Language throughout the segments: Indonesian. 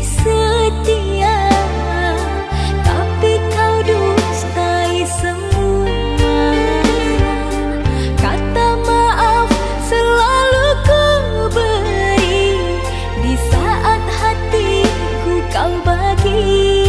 setia, tapi kau dustai semua. Kata maaf selalu ku beri di saat hatiku kau bagi.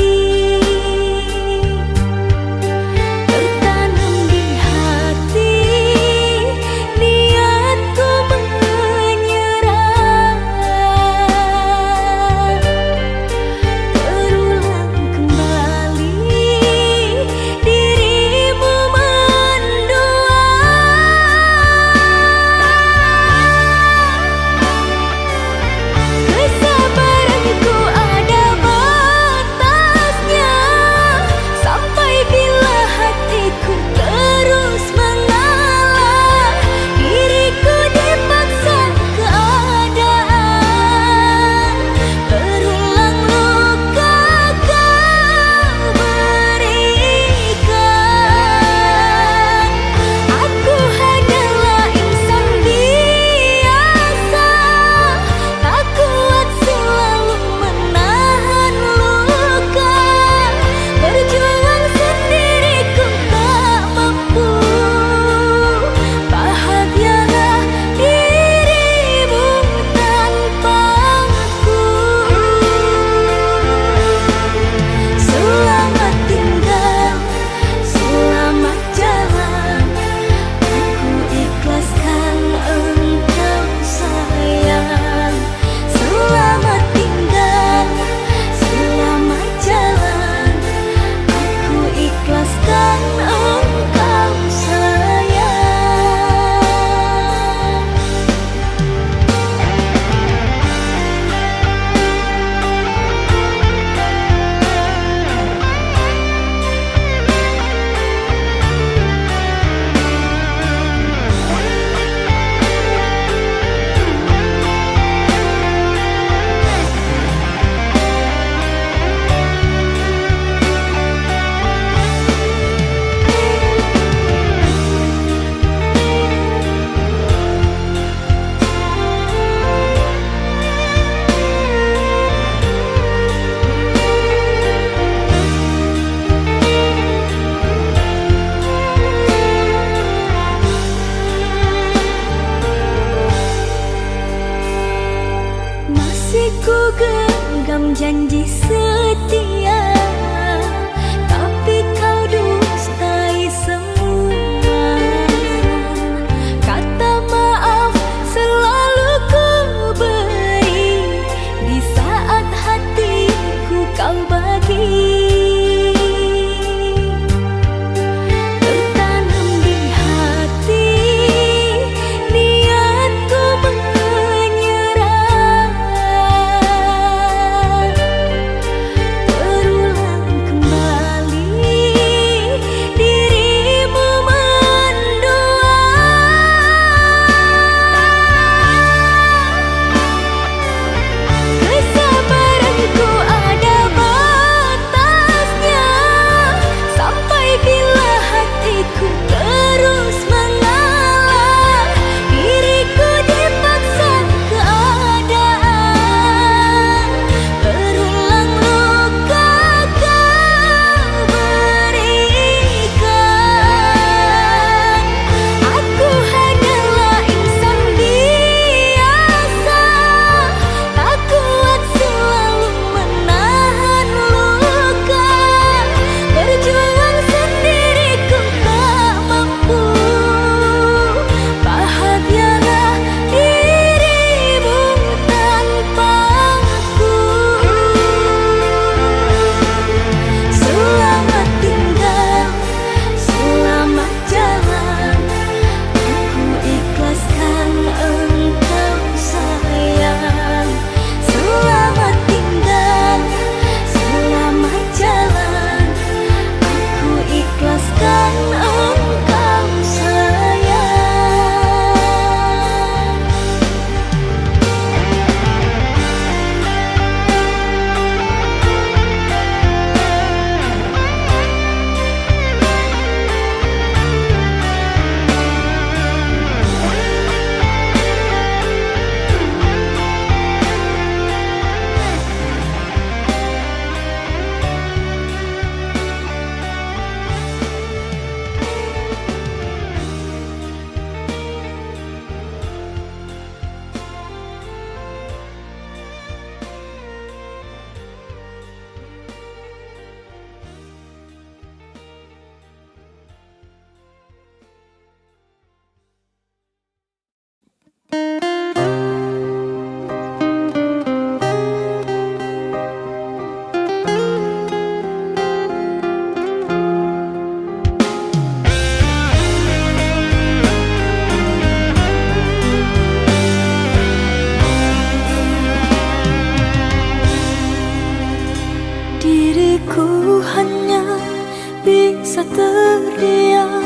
terdiam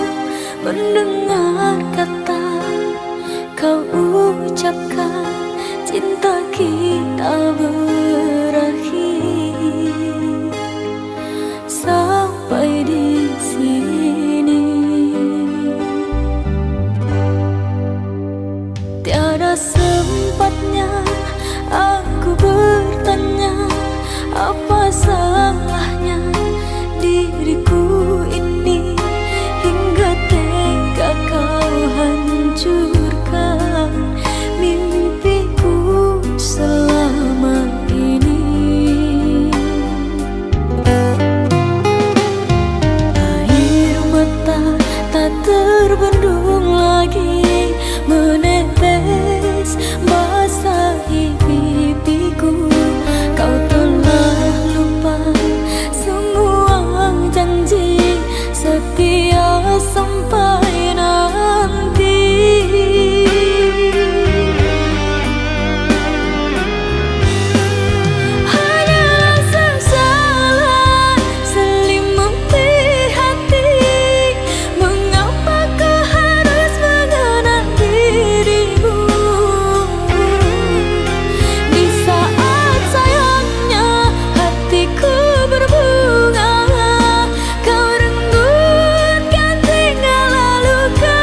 mendengar kata kau ucapkan, cinta kita berakhir sampai di sini. Tiada sempatnya aku bertanya apa salahnya diriku ini, hingga tega kau hancurkan mimpiku selama ini. Air mata tak terbendung lagi menetes basahi pipiku. Kau telah lupa semua janji setia sampai nanti. Hanyalah sesalan selimuti hati. Mengapa kau harus mengenang dirimu di saat sayangnya hatiku berbunga? Kau renggut tinggal luka.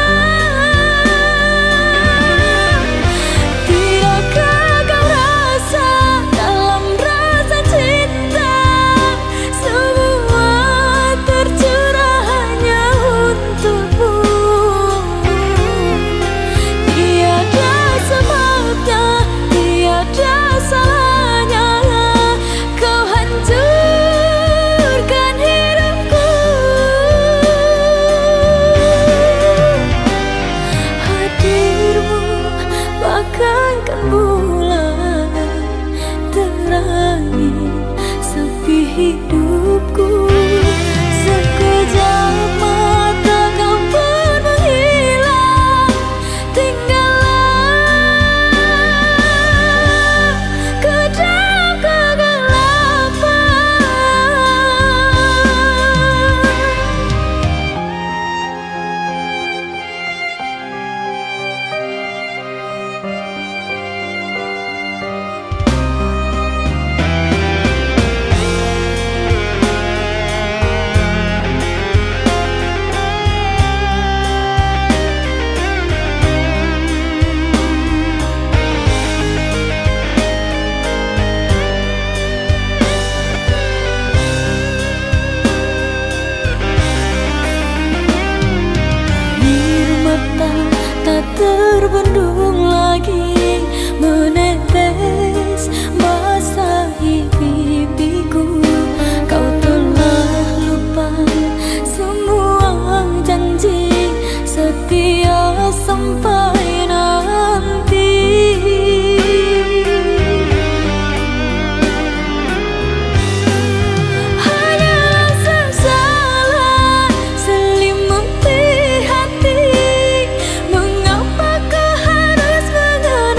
Tidakkah kau rasa dalam rasa cinta semua tercurah hanya untukmu? Tiada sebabnya, tiada salahnya kau hancurkan hidupku. Hadirmu bagaikan bulan terangi sepi hidupku. Sekejap mata kau pun menghilang, tinggallah ke dalam kegelapan. Air mata tak terbendung lagi menetes basahi pipiku. Kau telah lupa semua janji setia sampai nanti. Hanyalah sesalan selimuti hati. Mengapa kau harus mengenang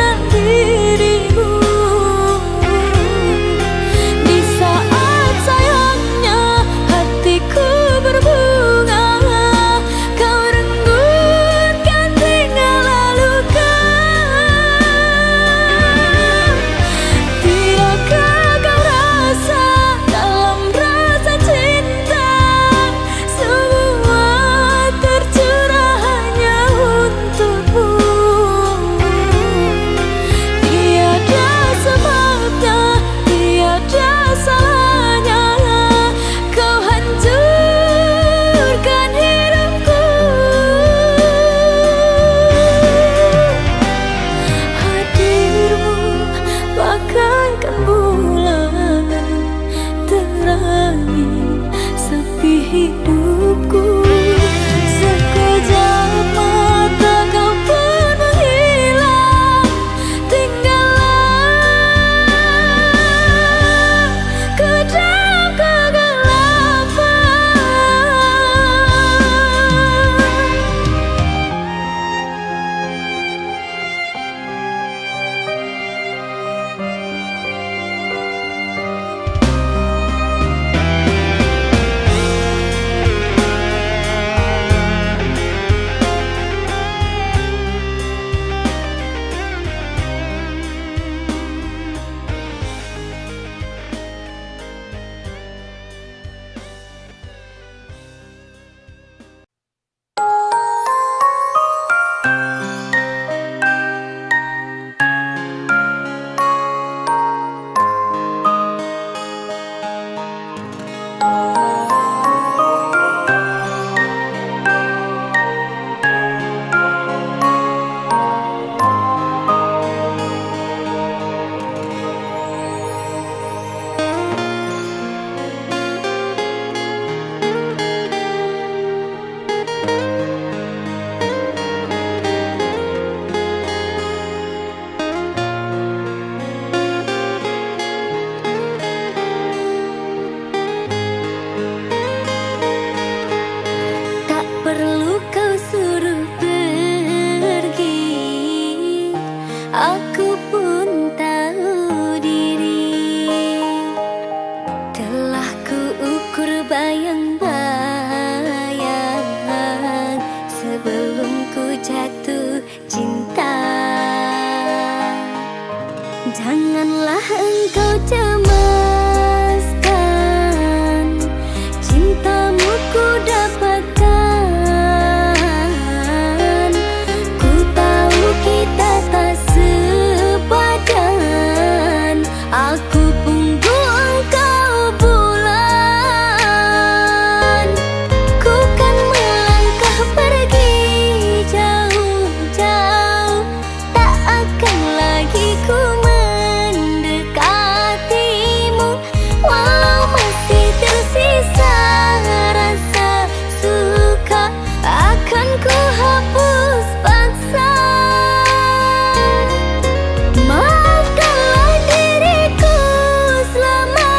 engkau cemaskan, cintamu ku dapatkan. Ku tahu kita tak sepadan, aku punggu engkau bulan. Ku kan melangkah pergi jauh-jauh, tak akan lagi ku mendekatimu. Walau masih tersisa rasa suka, akan ku hapus paksa. Maafkanlah diriku selama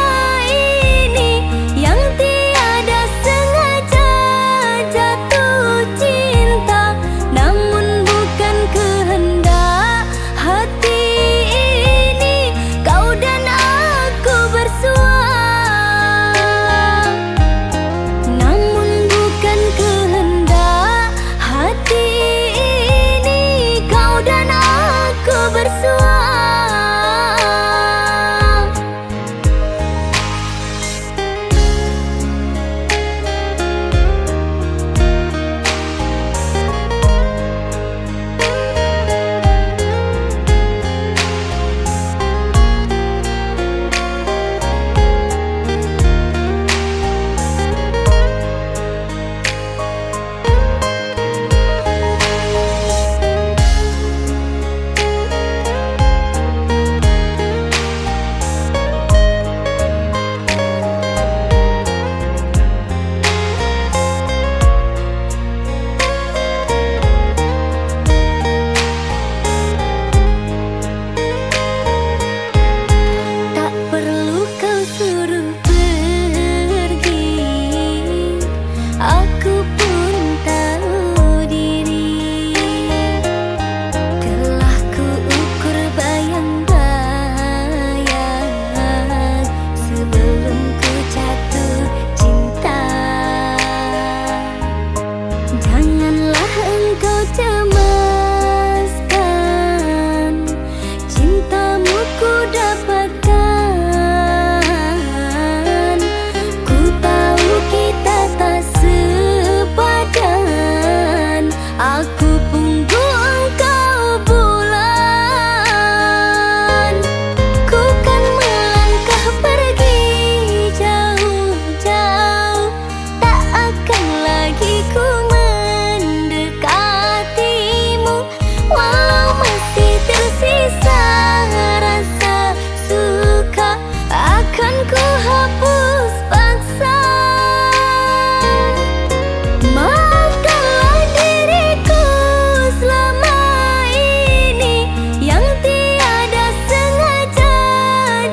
ini yang tiada sengaja jatuh cinta, namun bukan kehendak hati ini. Kau dan aku bersua, namun bukan kehendak hati ini. Kau dan aku bersua. Tak perlu kau suruh pergi, aku pun tahu diri. Telah ku ukur bayang-bayang sebelum ku jatuh cinta. Janganlah engkau cemaskan, cintamu ku dapatkan. Ku tahu kita tak sepadan, aku punggu engkau bulan. Ku kan melangkah pergi jauh-jauh, tak akan lagi ku mendekatimu. Walau masih tersisa rasa suka, akan ku hapus paksa. Maafkanlah diriku selama ini yang tiada sengaja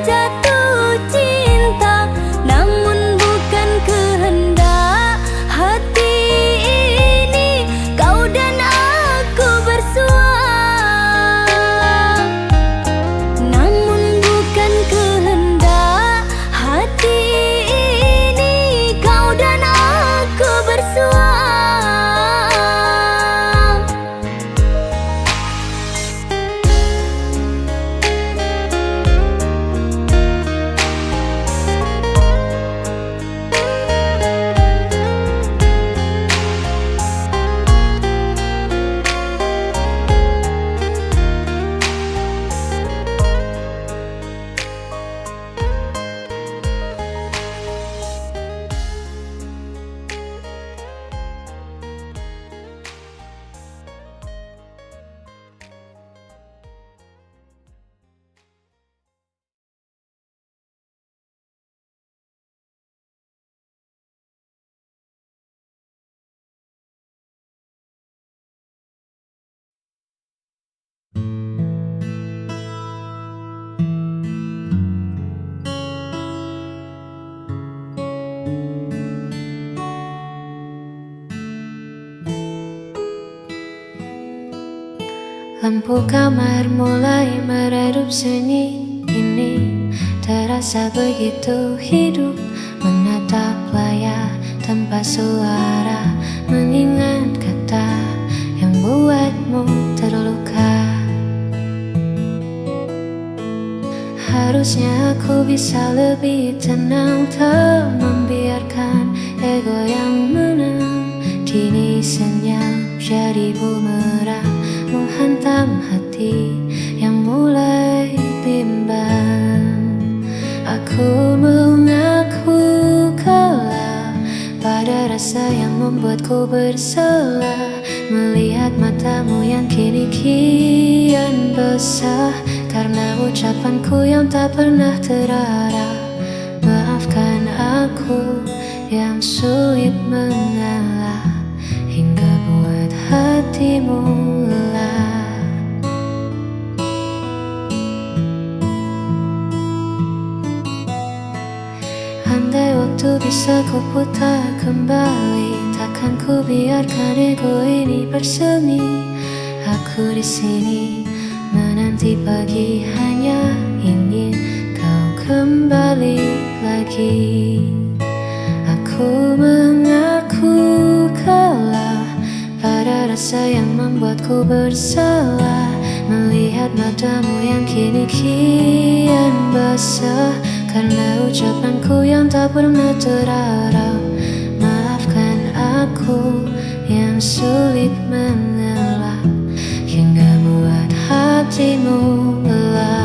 jatuh cinta, namun bukan kehendak hati ini. Kau dan aku bersua, namun bukan kehendak hati ini. Kau dan aku bersua. Lampu kamar mulai meredup sunyi. Ini terasa begitu hidup, menatap layar tanpa suara, mengingat kata yang buatmu terluka. Harus Seharusnya aku bisa lebih tenang, tak membiarkan ego yang menang. Kini senyap jadi bumerang, menghantam hati yang mulai bimbang. Aku mengaku kalah pada rasa yang membuatku bersalah, melihat matamu yang kini kian basah karena ucapanku yang tak pernah terarah. Maafkan aku yang sulit mengalah hingga buat hatimu lelah. Andai waktu bisa ku putar kembali, takkan ku biarkan ego ini bersemi. Aku di sini menanti pagi, hanya ingin kau kembali lagi. Aku mengaku kalah pada rasa yang membuatku bersalah, melihat matamu yang kini kian basah karena ucapanku yang tak pernah terarah. Maafkan aku yang sulit mengalah hingga buat hatimu lelah.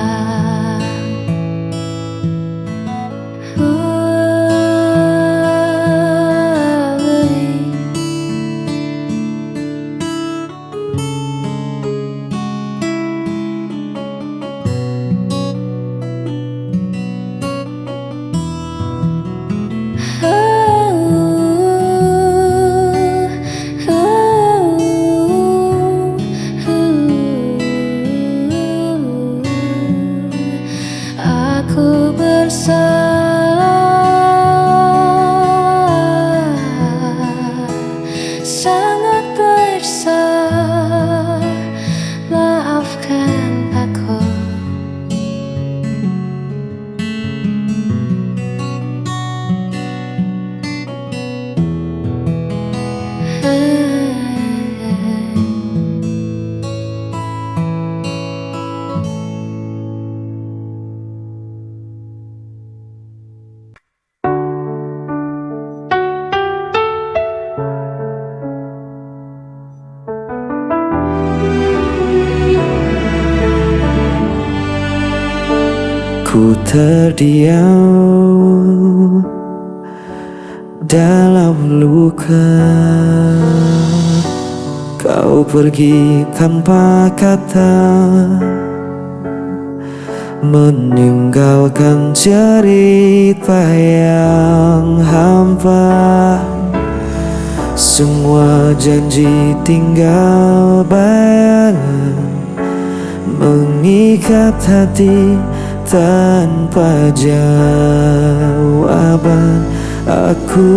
Aku bersalah, sangat bersalah. Maafkan aku. Ku terdiam dalam luka, kau pergi tanpa kata, meninggalkan cerita yang hampa. Semua janji tinggal bayangan, mengikat hati tanpa jawaban. Aku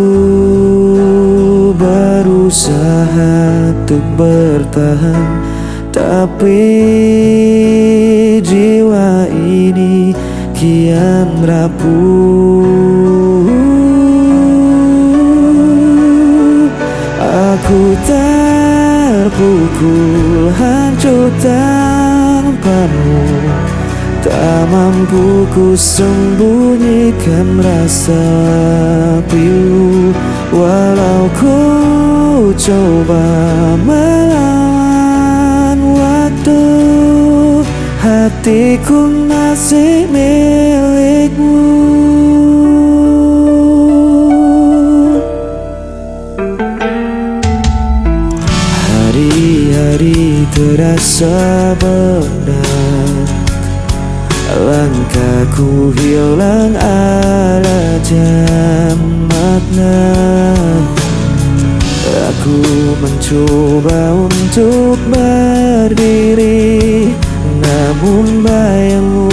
berusaha untuk bertahan, tapi jiwa ini kian rapuh. Aku terpukul hancur tanpamu, tak mampu ku sembunyikan rasa pilu. Walau ku coba melawan waktu, hatiku masih milikmu. Hari-hari terasa berat, langkahku hilang arah dan makna. Aku mencoba untuk berdiri, namun bayangmu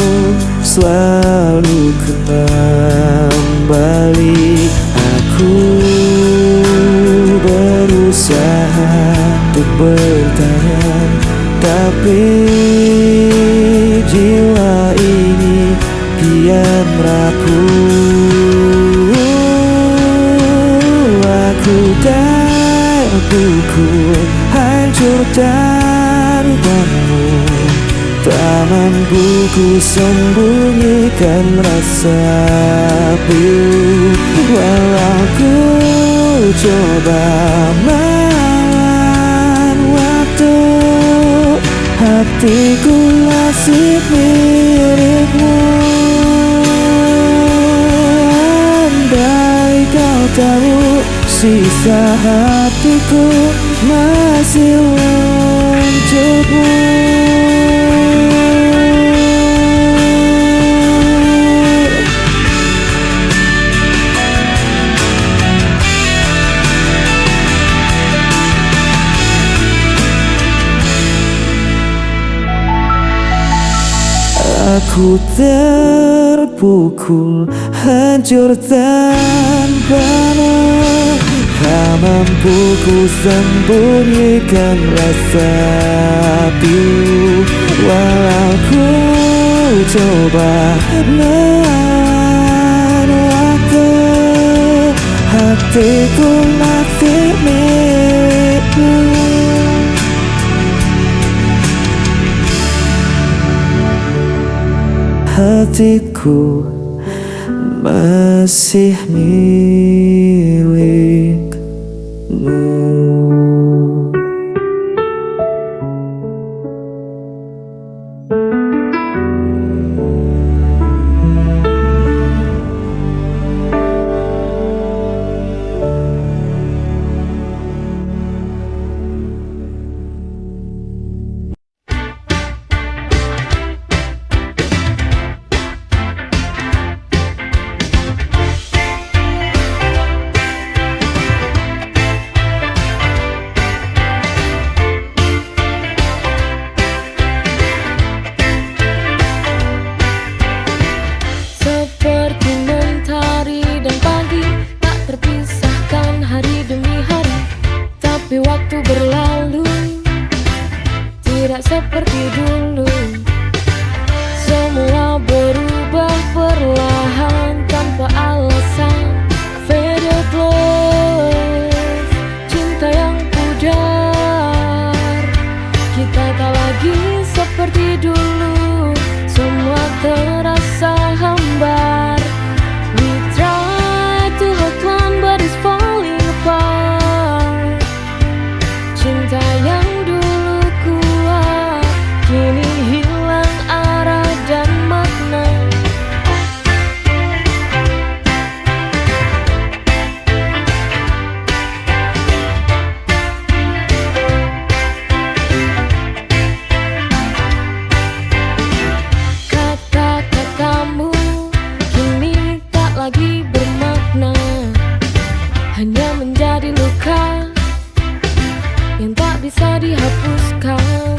selalu kembali. Aku berusaha untuk bertahan, tapi jiwa ini kian rapuh. Aku terpukul hancur tanpamu, Tamanku ku sembunyikan rasa pilu, walau ku coba melawan waktu. Hatiku masih milikmu. Andai kau tahu, sisa hatiku masih untukmu. Aku terpukul, hancur tanpa mampu ku sembunyikan rasa pilu, walau ku coba melawan waktu. Hatiku masih milikmu. Hatiku masih milikmu. Waktu berlalu tidak seperti dulu. Semua berubah perlahan tanpa alasan. Faded love, cinta yang pudar. Kita tak lagi seperti dulu. Semua terasa hambar. We try to hold on but it's falling apart. Cinta yang dulu kuat kini hilang arah dan makna. Kata-katamu kini tak lagi bermakna, hanya menjadi luka yang tak bisa dihapuskan.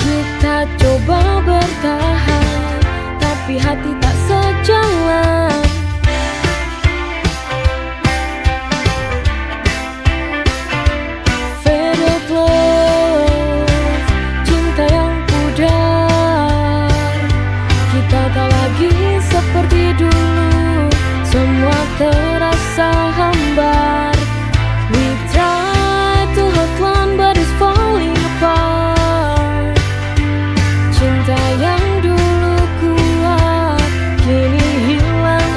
Kita coba bertahan, tapi hati tak sejalan. Faded love, cinta yang pudar. Kita tak lagi seperti dulu. Semua terasa hambar. We try to hold on but it's falling apart. Cinta yang dulu kuat kini hilang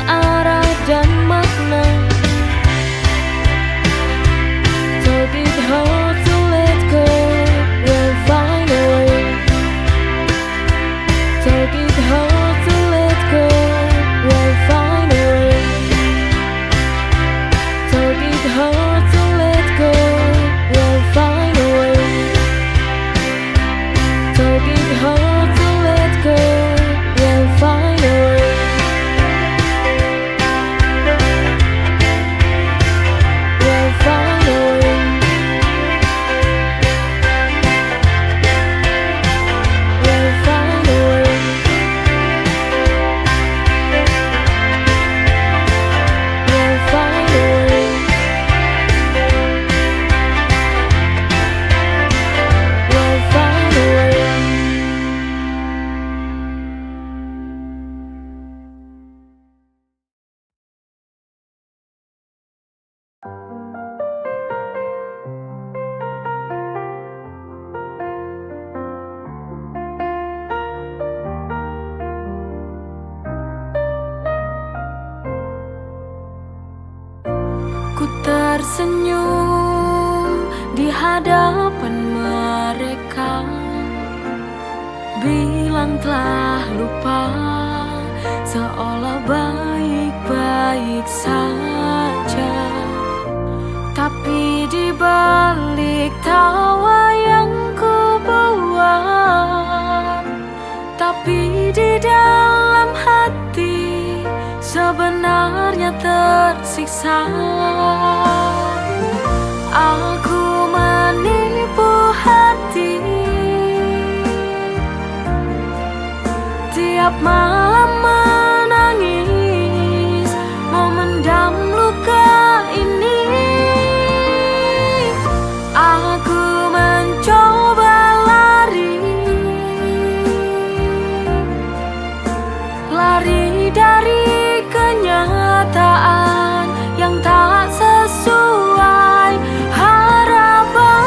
hadapan mereka, bilang telah lupa, seolah baik-baik saja. Tapi di balik tawa yang ku buat, tapi di dalam hati sebenarnya tersiksa. Aku menipu hati, tiap malam menangis, memendam luka ini. Aku mencoba lari, lari dari kenyataan yang tak sesuai harapan.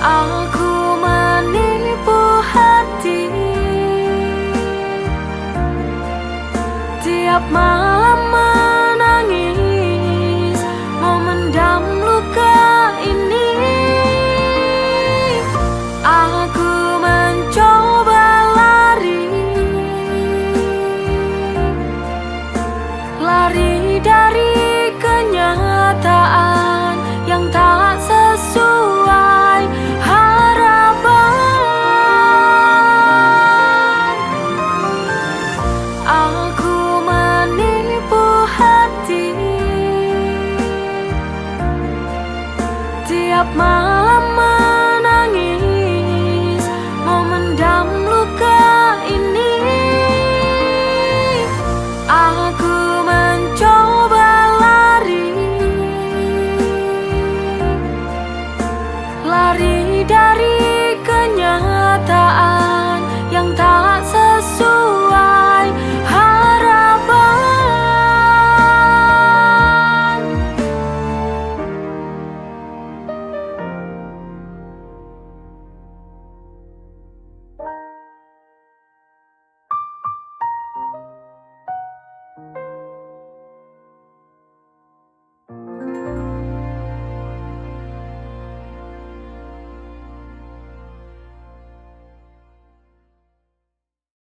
Aku menipu hati, tiap malam menangis, memendam luka ini. Aku mencoba lari, lari dari kenyataan yang tak sesuai harapan. Aku menipu hati, tiap malam